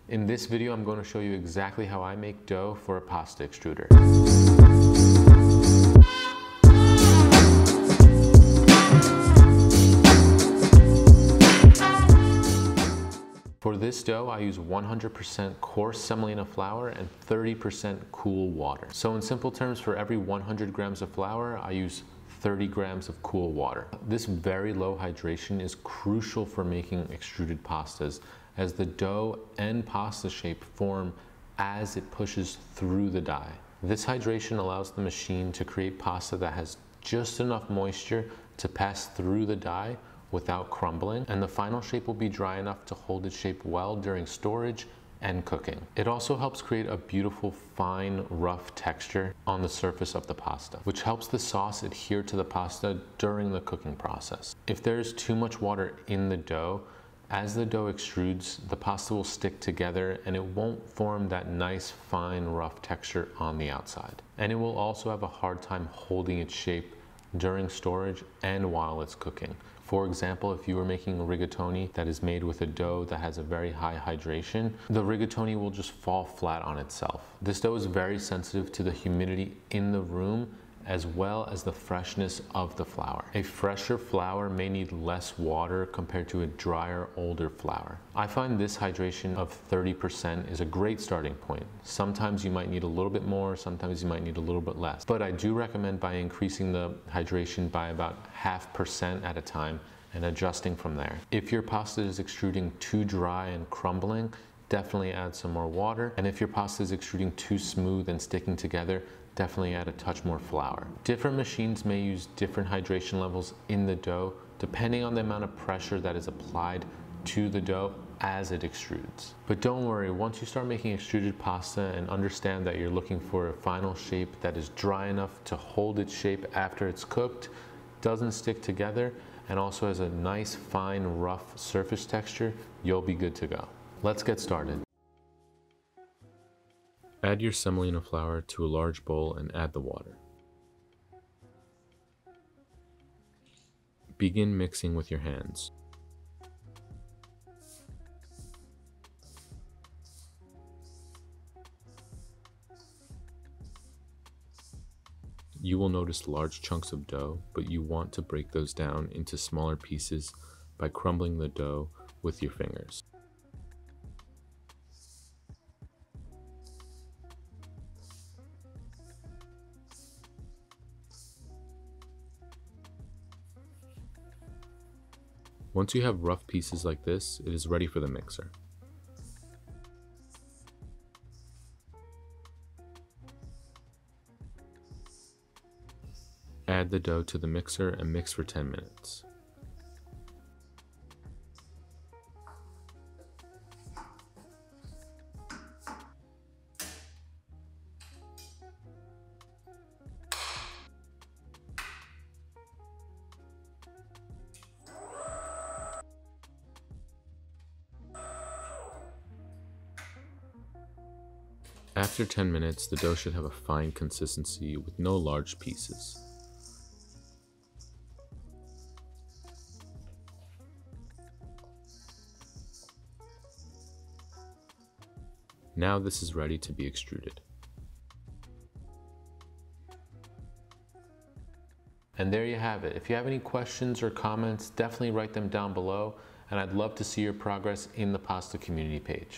In this video, I'm going to show you exactly how I make dough for a pasta extruder. For this dough, I use 100% coarse semolina flour and 30% cool water. So in simple terms, for every 100 grams of flour, I use 30 grams of cool water. This very low hydration is crucial for making extruded pastas, as the dough and pasta shape form as it pushes through the die. This hydration allows the machine to create pasta that has just enough moisture to pass through the die without crumbling, and the final shape will be dry enough to hold its shape well during storage and cooking. It also helps create a beautiful, fine, rough texture on the surface of the pasta, which helps the sauce adhere to the pasta during the cooking process. If there's too much water in the dough, as the dough extrudes, the pasta will stick together and it won't form that nice, fine, rough texture on the outside. And it will also have a hard time holding its shape during storage and while it's cooking. For example, if you were making a rigatoni that is made with a dough that has a very high hydration, the rigatoni will just fall flat on itself. This dough is very sensitive to the humidity in the room as well as the freshness of the flour. A fresher flour may need less water compared to a drier, older flour. I find this hydration of 30% is a great starting point. Sometimes you might need a little bit more, sometimes you might need a little bit less. But I do recommend by increasing the hydration by about 0.5% at a time and adjusting from there. If your pasta is extruding too dry and crumbling, definitely add some more water. And if your pasta is extruding too smooth and sticking together, definitely add a touch more flour. Different machines may use different hydration levels in the dough depending on the amount of pressure that is applied to the dough as it extrudes. But don't worry, once you start making extruded pasta and understand that you're looking for a final shape that is dry enough to hold its shape after it's cooked, doesn't stick together, and also has a nice, fine, rough surface texture, you'll be good to go. Let's get started. Add your semolina flour to a large bowl and add the water. Begin mixing with your hands. You will notice large chunks of dough, but you want to break those down into smaller pieces by crumbling the dough with your fingers. Once you have rough pieces like this, it is ready for the mixer. Add the dough to the mixer and mix for 10 minutes. After 10 minutes, the dough should have a fine consistency with no large pieces. Now this is ready to be extruded. And there you have it. If you have any questions or comments, definitely write them down below, and I'd love to see your progress in the pasta community page.